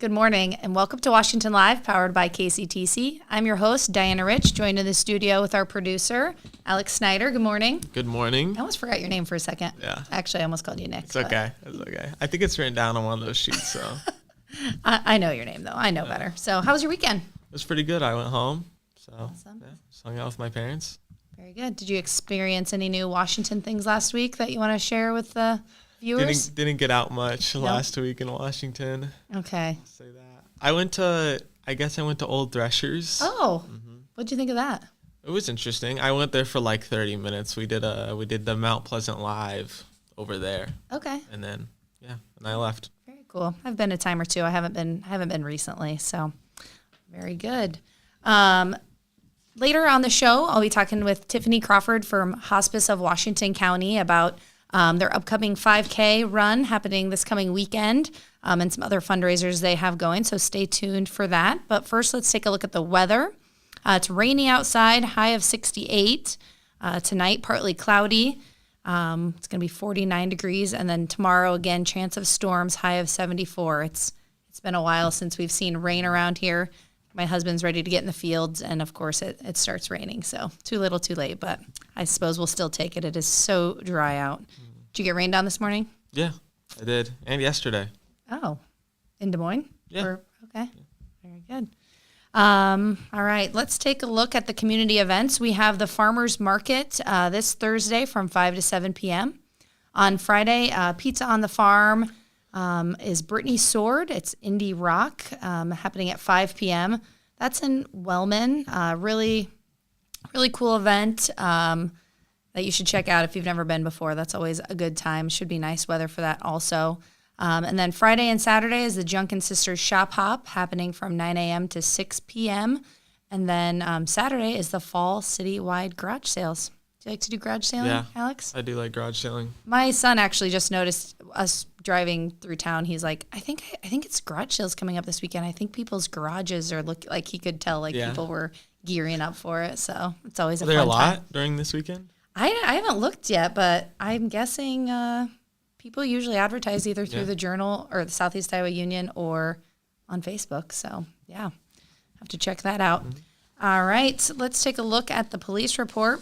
Good morning and welcome to Washington Live, powered by KCTC. I'm your host, Diana Rich, joined in the studio with our producer, Alex Snyder. Good morning. Good morning. I almost forgot your name for a second. Yeah. Actually, I almost called you Nick. It's okay. It's okay. I think it's written down on one of those sheets, so. I know your name, though. I know better. So how was your weekend? It was pretty good. I went home, so Awesome. just hung out with my parents. Very good. Did you experience any new Washington things last week that you want to share with the viewers? Didn't get out much last week in Washington. Okay. I'll say that. I went to Old Threshers. Oh, what'd you think of that? It was interesting. I went there for like 30 minutes. We did the Mount Pleasant Live over there. Okay. And then and I left. Very cool. I've been a time or two. I haven't been recently, so very good. Later on the show, I'll be talking with Tiffany Crawford from Hospice of Washington County about their upcoming 5K run happening this coming weekend, and some other fundraisers they have going, so stay tuned for that. But first, let's take a look at the weather. It's rainy outside, high of 68. Tonight, partly cloudy. It's going to be 49 degrees, and then tomorrow, again, chance of storms, high of 74. It's been a while since we've seen rain around here. My husband's ready to get in the fields, and of course it starts raining, so too little too late, but I suppose we'll still take it. It is so dry out. Did you get rained on this morning? Yeah, I did, and yesterday. Oh, in Des Moines? Yeah. Okay, very good. All right, let's take a look at the community events. We have the Farmers Market this Thursday from 5 to 7 p.m. On Friday, Pizza on the Farm is Brittany Sword. It's indie rock happening at 5 p.m. That's in Wellman. Really, really cool event that you should check out if you've never been before. That's always a good time. Should be nice weather for that also. And then Friday and Saturday is the Junkin Sisters Shop Hop happening from 9 a.m. to 6 p.m. And then Saturday is the Fall Citywide Garage Sales. Do you like to do garage sailing, Alex? I do like garage sailing. My son actually just noticed us driving through town. He's like, I think it's garage sales coming up this weekend. I think people's garages are like he could tell people were gearing up for it. So it's always a fun time. Are there a lot during this weekend? I haven't looked yet, but I'm guessing people usually advertise either through the Journal or the Southeast Iowa Union or on Facebook. So have to check that out. Mm-hmm. All right, let's take a look at the police report.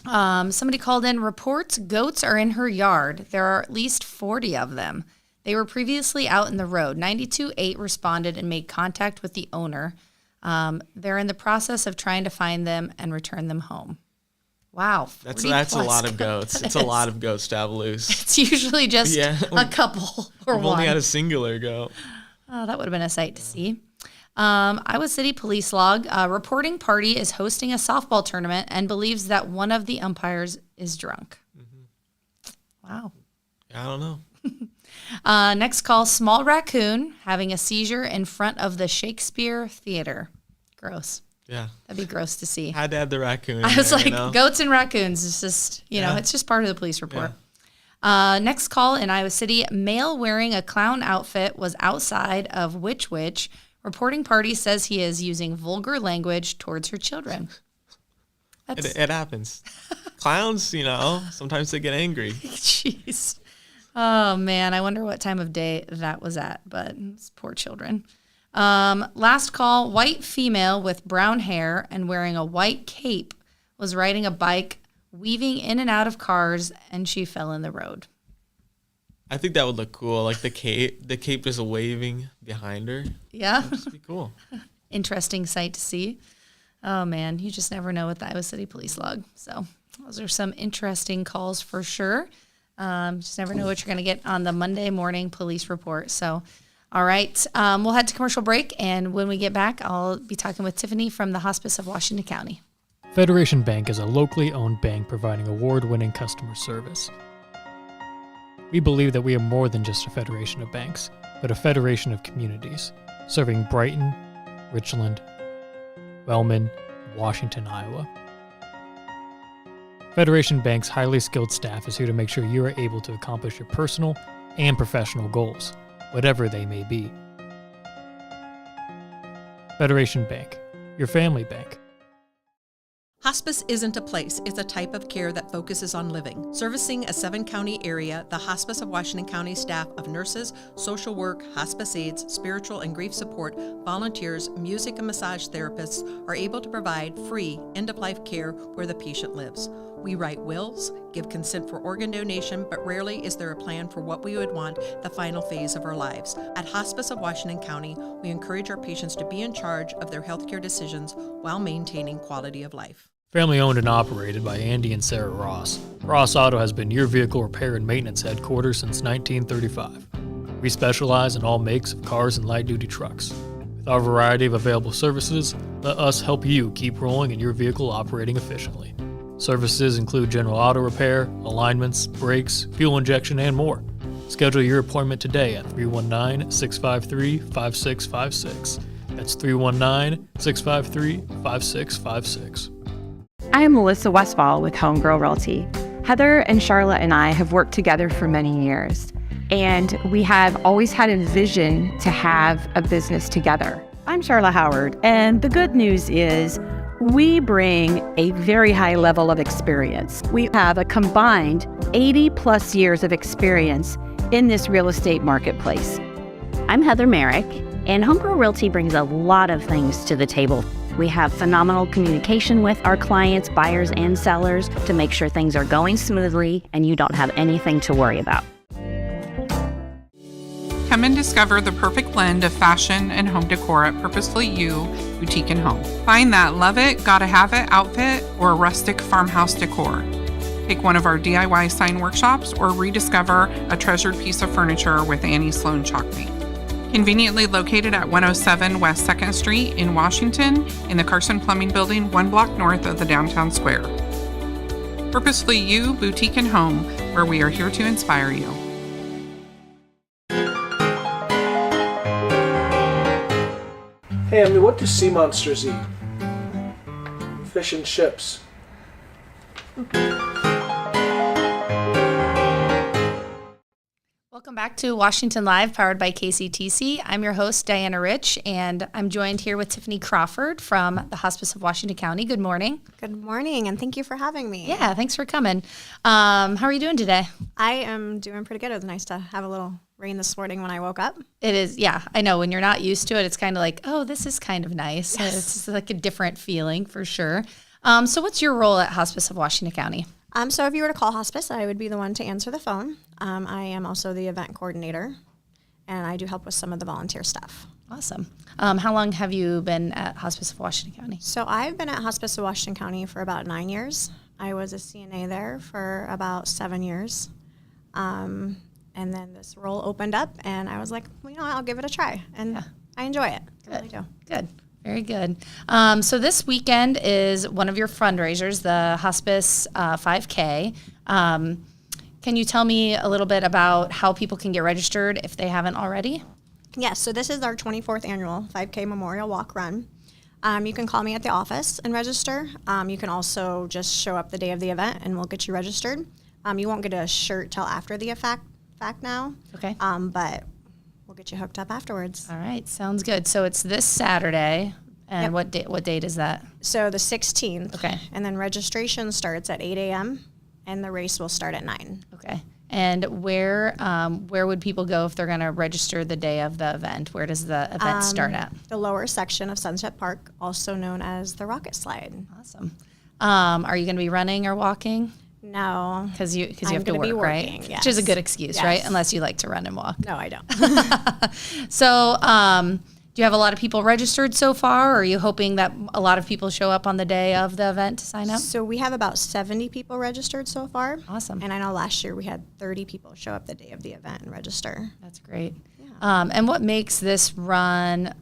Somebody called in, reports goats are in her yard. There are at least 40 of them. They were previously out in the road. 92-8 responded and made contact with the owner. They're in the process of trying to find them and return them home. Wow. That's a lot of goats. It's a lot of goats to have loose. It's usually just a couple or We've one. only had a singular goat. Oh, that would have been a sight to see. Iowa City Police log. A reporting party is hosting a softball tournament and believes that one of the umpires is drunk. Mm-hmm. Wow. I don't know. Next call, small raccoon having a seizure in front of the Shakespeare Theater. Gross. Yeah. That'd be gross to see. Had to have the raccoon. I was goats and raccoons. It's just, it's just part of the police report. Yeah. Next call in Iowa City, male wearing a clown outfit was outside of Witch. Reporting party says he is using vulgar language towards her children. It happens. Clowns, sometimes they get angry. Jeez. Oh, man. I wonder what time of day that was at, but it's poor children. Last call, white female with brown hair and wearing a white cape was riding a bike, weaving in and out of cars, and she fell in the road. I think that would look cool, like the cape just waving behind her. Yeah. That would just be cool. Interesting sight to see. Oh, man, you just never know with the Iowa City Police log. So those are some interesting calls for sure. Just never know what you're going to get on the Monday morning police report. So, all right, we'll head to commercial break, and when we get back, I'll be talking with Tiffany from the Hospice of Washington County. Federation Bank is a locally owned bank providing award-winning customer service. We believe that we are more than just a federation of banks, but a federation of communities, serving Brighton, Richland, Wellman, and Washington, Iowa. Federation Bank's highly skilled staff is here to make sure you are able to accomplish your personal and professional goals, whatever they may be. Federation Bank, your family bank. Hospice isn't a place, it's a type of care that focuses on living. Servicing a 7-county area, the Hospice of Washington County staff of nurses, social work, hospice aides, spiritual and grief support, volunteers, music and massage therapists are able to provide free end-of-life care where the patient lives. We write wills, give consent for organ donation, but rarely is there a plan for what we would want the final phase of our lives. At Hospice of Washington County, we encourage our patients to be in charge of their healthcare decisions while maintaining quality of life. Family owned and operated by Andy and Sarah Ross. Ross Auto has been your vehicle repair and maintenance headquarters since 1935. We specialize in all makes of cars and light-duty trucks. With our variety of available services, let us help you keep rolling and your vehicle operating efficiently. Services include general auto repair, alignments, brakes, fuel injection, and more. Schedule your appointment today at 319-653-5656. That's 319-653-5656. I am Melissa Westfall with Homegirl Realty. Heather and Charlotte and I have worked together for many years, and we have always had a vision to have a business together. I'm Charlotte Howard, and the good news is we bring a very high level of experience. We have a combined 80 plus years of experience in this real estate marketplace. I'm Heather Merrick, and Homegirl Realty brings a lot of things to the table. We have phenomenal communication with our clients, buyers, and sellers to make sure things are going smoothly and you don't have anything to worry about. Come and discover the perfect blend of fashion and home decor at Purposefully You Boutique and Home. Find that love it, gotta have it outfit or rustic farmhouse decor. Take one of our DIY sign workshops or rediscover a treasured piece of furniture with Annie Sloan Chalkmate. Conveniently located at 107 West 2nd Street in Washington in the Carson Plumbing Building, 1 block north of the downtown square. Purposefully You Boutique and Home, where we are here to inspire you. Hey, what do sea monsters eat? Fish and chips. Welcome back to Washington Live, powered by KCTC. I'm your host, Diana Rich, and I'm joined here with Tiffany Crawford from the Hospice of Washington County. Good morning. Good morning, and thank you for having me. Yeah, thanks for coming. How are you doing today? I am doing pretty good. It was nice to have a little rain this morning when I woke up. It is, yeah, I know. When you're not used to it, it's kind of like, oh, this is kind of nice. Yes. It's like a different feeling for sure. So what's your role at Hospice of Washington County? So if you were to call hospice, I would be the one to answer the phone. I am also the event coordinator, and I do help with some of the volunteer stuff. Awesome. How long have you been at Hospice of Washington County? So I've been at Hospice of Washington County for about 9 years. I was a CNA there for about 7 years. And then this role opened up, and I was like, well, I'll give it a try. And yeah. I enjoy it. Good. I really do. Good. Very good. So this weekend is one of your fundraisers, the Hospice 5K. Can you tell me a little bit about how people can get registered if they haven't already? Yes, so this is our 24th annual 5K Memorial Walk Run. You can call me at the office and register. You can also just show up the day of the event, and we'll get you registered. You won't get a shirt till after the fact now. Okay. But we'll get you hooked up afterwards. All right, sounds good. So it's this Saturday, and Yep. what date is that? So the 16th. Okay. And then registration starts at 8 a.m., and the race will start at 9. Okay. And where would people go if they're going to register the day of the event? Where does the event start at? The lower section of Sunset Park, also known as the Rocket Slide. Awesome. Are you going to be running or walking? No. Because you have to be work, working, right? yes. Which is a good excuse, Yes. right? Unless you like to run and walk. No, I don't. So do you have a lot of people registered so far, or are you hoping that a lot of people show up on the day of the event to sign up? So we have about 70 people registered so far. Awesome. And I know last year we had 30 people show up the day of the event and register. That's great. Yeah. And what makes this run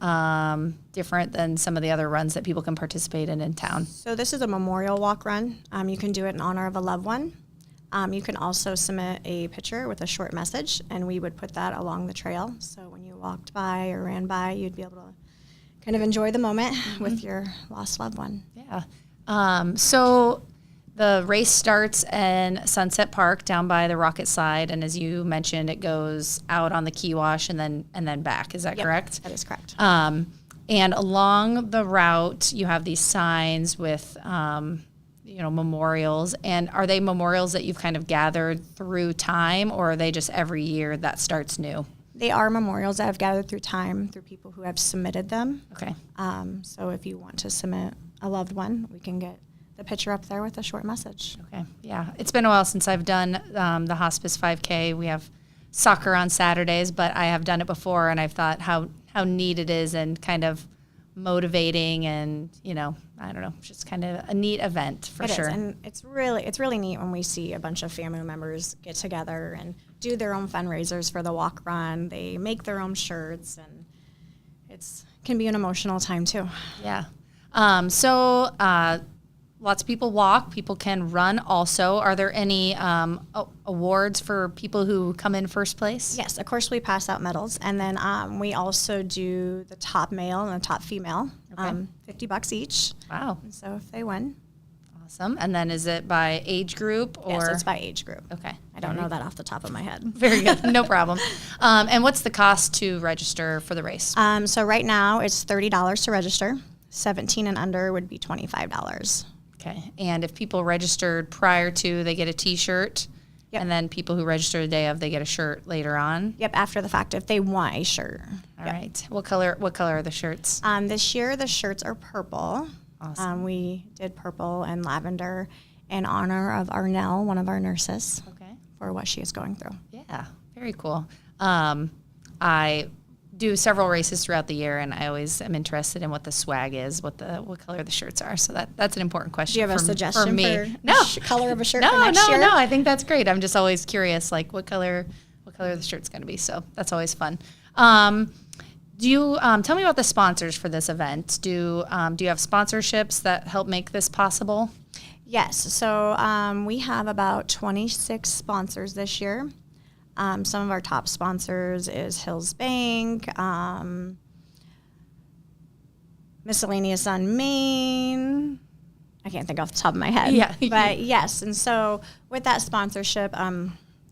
different than some of the other runs that people can participate in town? So this is a memorial walk run. You can do it in honor of a loved one. You can also submit a picture with a short message, and we would put that along the trail. So when you walked by or ran by, you'd be able to kind of enjoy the moment with your lost loved one. Yeah. So the race starts in Sunset Park down by the Rocket Slide, and as you mentioned, it goes out on the Key Wash and then back. Is that correct? That is correct. And along the route, you have these signs with memorials. And are they memorials that you've kind of gathered through time, or are they just every year that starts new? They are memorials that I've gathered through time through people who have submitted them. Okay. So if you want to submit a loved one, we can get the picture up there with a short message. Okay. Yeah. It's been a while since I've done the Hospice 5K. We have soccer on Saturdays, but I have done it before, and I've thought how neat it is and kind of motivating, and I don't know, just kind of a neat event for sure. And it's really neat when we see a bunch of family members get together and do their own fundraisers for the walk run. They make their own shirts, and can be an emotional time too. Yeah. So lots of people walk. People can run also. Are there any awards for people who come in first place? Yes, of course we pass out medals, and then we also do the top male and the top female, $50 each. Wow. And so if they win. Awesome. And then is it by age group or? Yes, it's by age group. Okay. I don't know that off the top of my head. Very good. No problem. And what's the cost to register for the race? So right now it's $30 to register. 17 and under would be $25. Okay. And if people registered prior to, they get a T-shirt. Yep. And then people who register the day of, they get a shirt later on. Yep, after the fact, if they want a shirt. All right. What color are the shirts? This year the shirts are purple. Awesome. We did purple and lavender in honor of Arnell, one of our nurses. Okay. For what she is going through. Yeah. Very cool. I do several races throughout the year, and I always am interested in what the swag is, what color the shirts are. So that's an important question. Do you have a suggestion for me? For color of a shirt for next year? No. I think that's great. I'm just always curious, like what color the shirt's going to be. So that's always fun. Do you tell me about the sponsors for this event? Do you have sponsorships that help make this possible? Yes. So we have about 26 sponsors this year. Some of our top sponsors is Hills Bank, Miscellaneous on Main. I can't think off the top of my head. Yeah. But yes, and so with that sponsorship,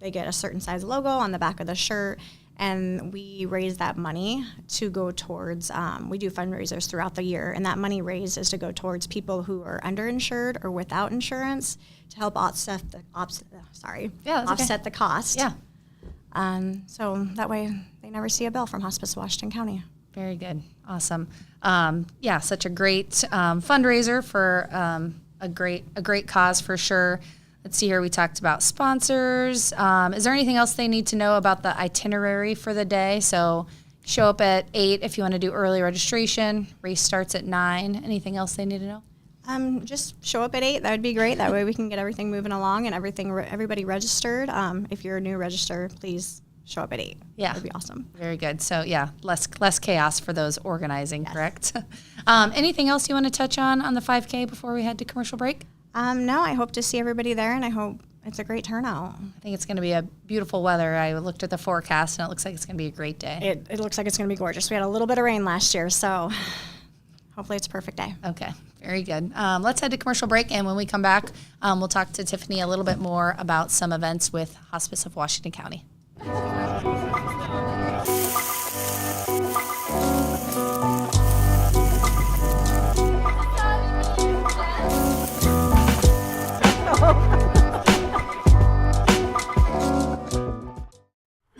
they get a certain size logo on the back of the shirt, and we raise that money to go towards, we do fundraisers throughout the year, and that money raised is to go towards people who are underinsured or without insurance to help offset the cost. Yeah. So that way they never see a bill from Hospice of Washington County. Very good. Awesome. Such a great fundraiser for a great cause for sure. Let's see here. We talked about sponsors. Is there anything else they need to know about the itinerary for the day? So show up at 8 if you want to do early registration. Race starts at 9. Anything else they need to know? Just show up at 8. That would be great. That way we can get everything moving along and everybody registered. If you're a new register, please show up at 8. Yeah. That would be awesome. Very good. So less chaos for those organizing, yes. Correct? Anything else you want to touch on the 5K before we head to commercial break? No, I hope to see everybody there, and I hope it's a great turnout. I think it's going to be a beautiful weather. I looked at the forecast, and it looks like it's going to be a great day. It looks like it's going to be gorgeous. We had a little bit of rain last year, so hopefully it's a perfect day. Okay, very good. Let's head to commercial break, and when we come back, we'll talk to Tiffany a little bit more about some events with Hospice of Washington County.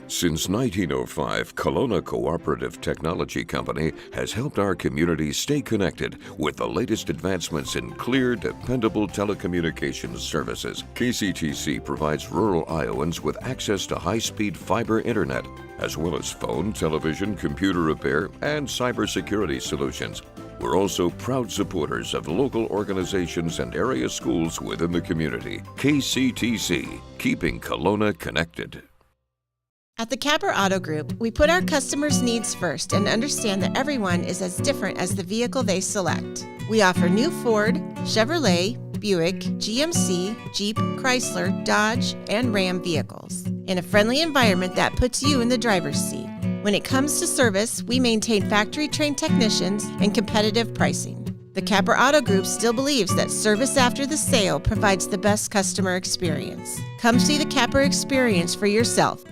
Since 1905, Kelowna Cooperative Technology Company has helped our community stay connected with the latest advancements in clear, dependable telecommunications services. KCTC provides rural Iowans with access to high-speed fiber internet, as well as phone, television, computer repair, and cybersecurity solutions. We're also proud supporters of local organizations and area schools within the community. KCTC, keeping Kelowna connected. At the Capper Auto Group, we put our customers' needs first and understand that everyone is as different as the vehicle they select. We offer new Ford, Chevrolet, Buick, GMC, Jeep, Chrysler, Dodge, and Ram vehicles in a friendly environment that puts you in the driver's seat. When it comes to service, we maintain factory-trained technicians and competitive pricing. The Capper Auto Group still believes that service after the sale provides the best customer experience. Come see the Capper experience for yourself.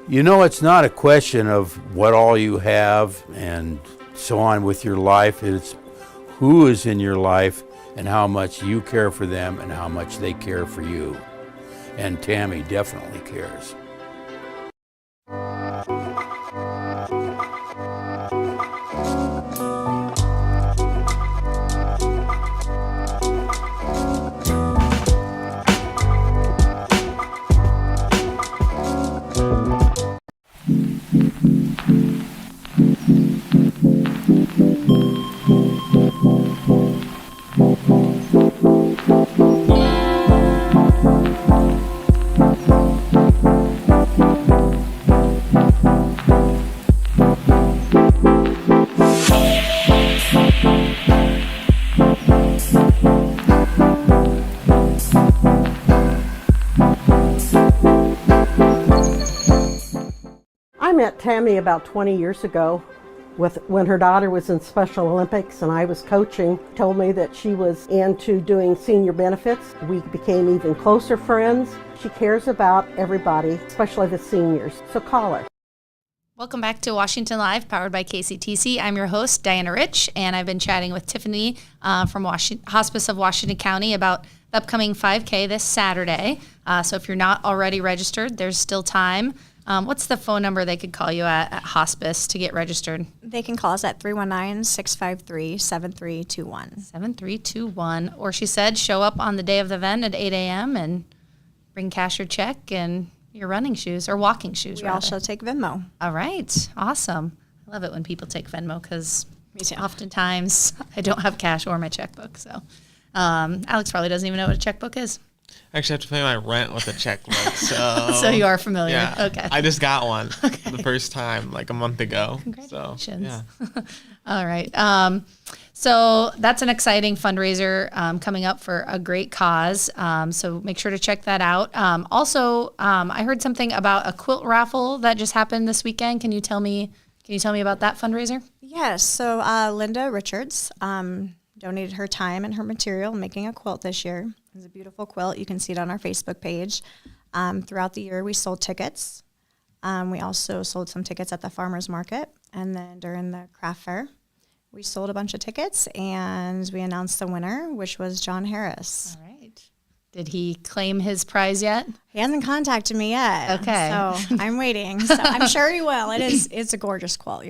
You know, it's not a question of what all you have and so on with your life. It's who is in your life and how much you care for them and how much they care for you. And Tammy definitely cares. I met Tammy about 20 years ago when her daughter was in Special Olympics and I was coaching. Told me that she was into doing senior benefits. We became even closer friends. She cares about everybody, especially the seniors. So call her. Welcome back to Washington Live, powered by KCTC. I'm your host, Diana Rich, and I've been chatting with Tiffany from Hospice of Washington County about the upcoming 5K this Saturday. So if you're not already registered, there's still time. What's the phone number they could call you at Hospice to get registered? They can call us at 319-653-7321. 7321. Or she said, show up on the day of the event at 8 a.m. and bring cash or check and your running shoes or walking shoes. We also take Venmo. All right. Awesome. I love it when people take Venmo because oftentimes I don't have cash or my checkbook. So Alex probably doesn't even know what a checkbook is. I actually have to pay my rent with a checkbook. So you are familiar. Yeah, okay. I just got one for the first time like a month ago. Congratulations. So, yeah. All right. So that's an exciting fundraiser coming up for a great cause. So make sure to check that out. Also, I heard something about a quilt raffle that just happened this weekend. Can you tell me about that fundraiser? Yes. So Linda Richards donated her time and her material making a quilt this year. It's a beautiful quilt. You can see it on our Facebook page. Throughout the year, we sold tickets. We also sold some tickets at the farmers market. And then during the craft fair, we sold a bunch of tickets and we announced the winner, which was John Harris. All right. Did he claim his prize yet? He hasn't contacted me yet. Okay. So I'm waiting. So I'm sure he will. It's a gorgeous quilt.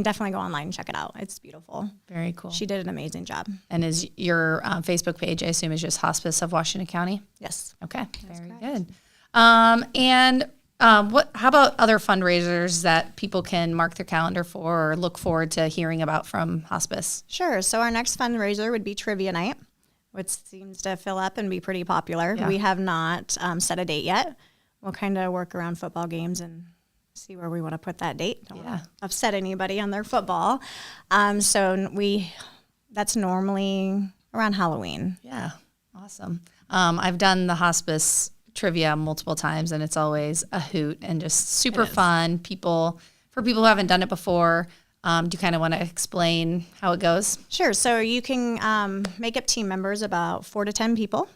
Definitely go online and check it out. It's beautiful. Very cool. She did an amazing job. And is your Facebook page, I assume, is just Hospice of Washington County? Yes. Okay. Very good. How about other fundraisers that people can mark their calendar for or look forward to hearing about from Hospice? Sure. So our next fundraiser would be Trivia Night, which seems to fill up and be pretty popular. Yeah. We have not set a date yet. We'll kind of work around football games and see where we want to put that date. Don't want to upset anybody on their football. That's normally around Halloween. Yeah. Awesome. I've done the hospice trivia multiple times and it's always a hoot and just super fun. For people who haven't done it before, do you kind of want to explain how it goes? Sure. So you can make up team members, about 4 to 10 people.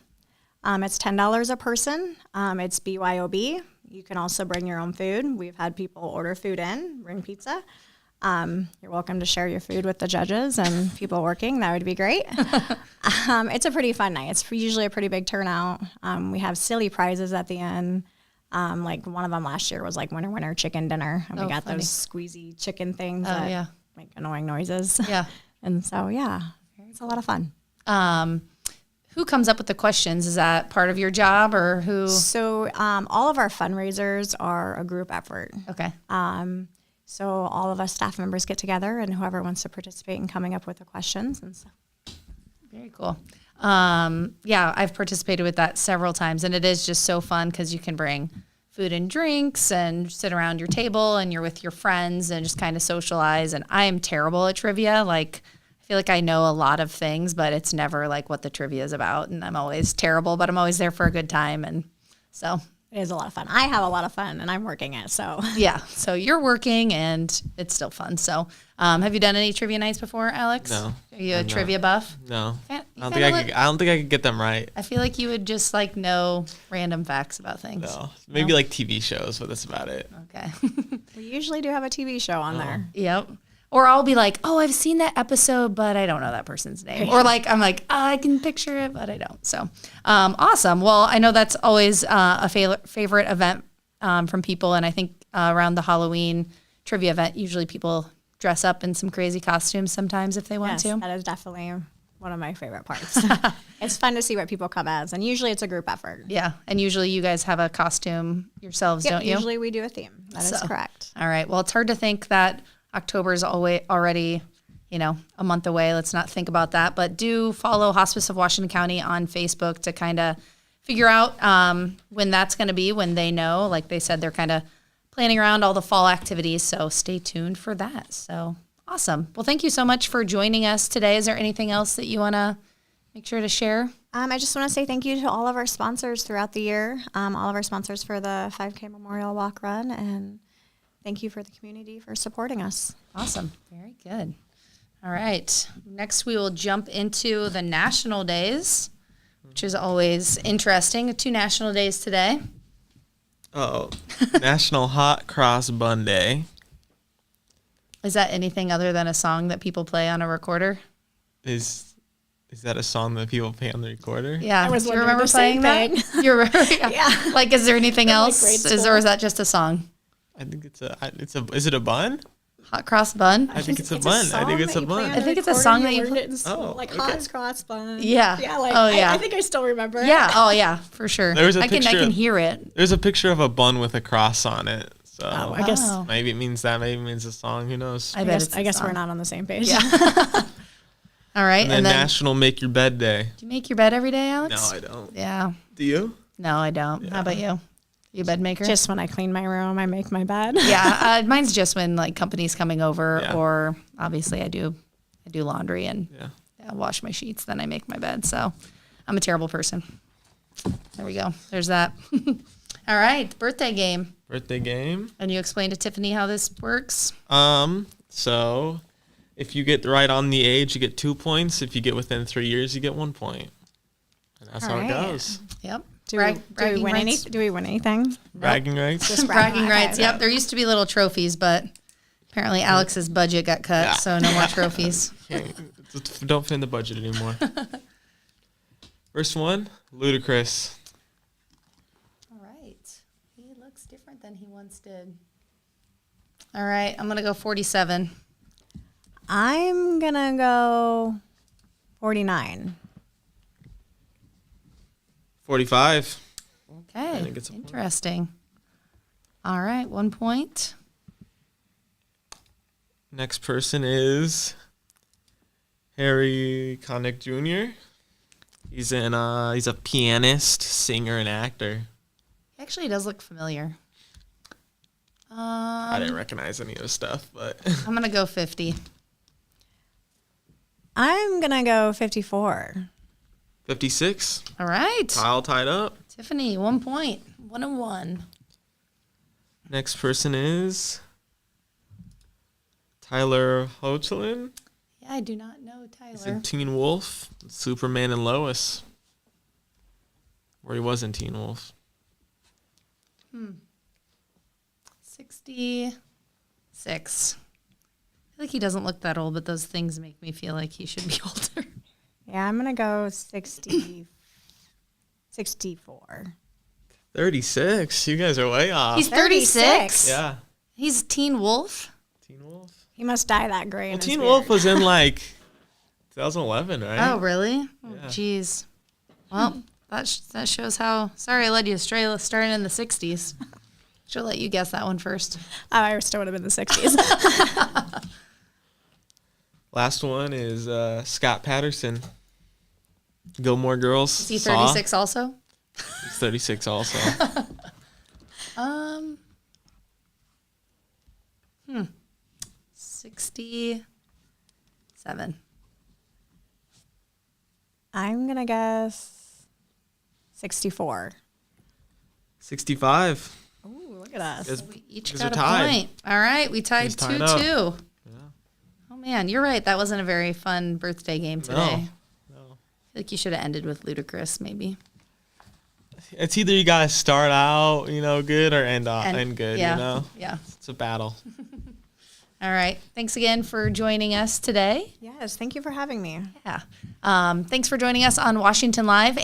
It's $10 a person. It's BYOB. You can also bring your own food. We've had people order food in, bring pizza. You're welcome to share your food with the judges and people working. That would be great. It's a pretty fun night. It's usually a pretty big turnout. We have silly prizes at the end. Like one of them last year was like winner chicken dinner. And we got those squeezy chicken things that make annoying noises. Yeah. And so, it's a lot of fun. Who comes up with the questions? Is that part of your job or who? So all of our fundraisers are a group effort. Okay. So all of us staff members get together and whoever wants to participate in coming up with the questions. And so. Very cool. I've participated with that several times and it is just so fun because you can bring food and drinks and sit around your table and you're with your friends and just kind of socialize. And I am terrible at trivia. I feel like I know a lot of things, but it's never like what the trivia is about. And I'm always terrible, but I'm always there for a good time. And so it is a lot of fun. I have a lot of fun and I'm working it. So yeah. So you're working and it's still fun. So have you done any trivia nights before, Alex? No. Are you a trivia buff? No. I don't think I could get them right. I feel like you would just know random facts about things. No. Maybe like TV shows, but that's about it. Okay. We usually do have a TV show on there. Yep. Or I'll be like, oh, I've seen that episode, but I don't know that person's name. Or like, I'm like, I can picture it, but I don't. So awesome. Well, I know that's always a favorite event from people. And I think around the Halloween trivia event, usually people dress up in some crazy costumes sometimes if they want to. That is definitely one of my favorite parts. It's fun to see what people come as. And usually it's a group effort. Yeah. And usually you guys have a costume yourselves, don't you? Usually we do a theme. That is correct. All right. Well, it's hard to think that October is already, a month away. Let's not think about that. But do follow Hospice of Washington County on Facebook to kind of figure out when that's going to be, when they know. Like they said, they're kind of planning around all the fall activities. So stay tuned for that. So awesome. Well, thank you so much for joining us today. Is there anything else that you want to make sure to share? I just want to say thank you to all of our sponsors throughout the year, all of our sponsors for the 5K Memorial Walk Run, and thank you for the community for supporting us. Awesome. Very good. All right. Next, we will jump into the national days, which is always interesting. 2 national days today. Oh, National Hot Cross Bun Day. Is that anything other than a song that people play on a recorder? Is that a song that people play on the recorder? Yeah. I was Do you wondering remember the same playing that? thing. You remember? Yeah. Yeah. Like, is there anything From, like, else? grade Or is that just a song? I think is it a bun? Hot cross bun? I think it's a bun. I think it's a bun. I think it's a song that you learned it in school, Oh, like okay. hot cross bun. Yeah. Yeah, like Oh, yeah. I think I still remember. Yeah. Oh, yeah, for sure. There's a I picture. can hear it. There's a picture of a bun with a cross on it. So I guess maybe it means that. Maybe it means a song. Who knows? I bet it's a I guess song. we're not on the same page. Yeah. All right. And then National Make Your Bed Day. Do you make your bed every day, Alex? No, I don't. Yeah. Do you? No, I don't. How about you? You a bed maker? Just when I clean my room, I make my bed. Yeah, mine's just when like company's coming over, Yeah. or obviously I do laundry and Yeah. wash my sheets. Then I make my bed. So I'm a terrible person. There we go. There's that. All right, birthday game. Birthday game. And you explain to Tiffany how this works. So if you get right on the age, you get 2 points. If you get within 3 years, you get 1 point. And that's how it goes. Yep. Do we win anything? Bragging rights. Just Bragging rights. Okay. Yep. There used to be little trophies, but apparently Alex's budget got cut, Yeah. so no more trophies. Don't fit in the budget anymore. First one, Ludacris. All right. He looks different than he once did. All right. I'm going to go 47. I'm gonna go 49. 45. Okay. I think it's a point. Interesting. All right. 1 point. Next person is Harry Connick Jr. He's a pianist, singer, and actor. He actually does look familiar. I didn't recognize any of his stuff, but I'm going to go 50. I'm gonna go 54. 56. All right. Kyle tied up. Tiffany, 1 point. 1 and 1. Next person is Tyler Hoechlin. Yeah, I do not know He's Tyler. in Teen Wolf, Superman and Lois. Or he was in Teen Wolf. 66. I feel like he doesn't look that old, but those things make me feel like he should be older. Yeah, I'm gonna go 64. 36. You guys are way off. He's 36? Yeah. He's Teen Wolf? Teen Wolf. He must dye that gray. Well, in his Teen beard. Wolf was in like 2011, right? Oh, really? Oh, Yeah. jeez. Well, that shows how... Sorry I led you astray starting in the 60s. Should let you guess that one first. I still would have been the 60s. Last one is Scott Patterson. Gilmore Girls. Is he Saw. 36 also? He's 36 also. 67. I'm gonna guess 64. 65. Ooh, look at us. Guys- We each guys got are a tied. point. All right, we tied He's 2-2. tied up. Oh, man, you're right. That wasn't a very fun birthday game today. No. I feel like you should have ended with Ludacris, maybe. It's either you guys start out, good or end good, Yeah. Yeah. It's a battle. All right. Thanks again for joining us today. Yes, thank you for having me. Yeah. Thanks for joining us on Washington Live.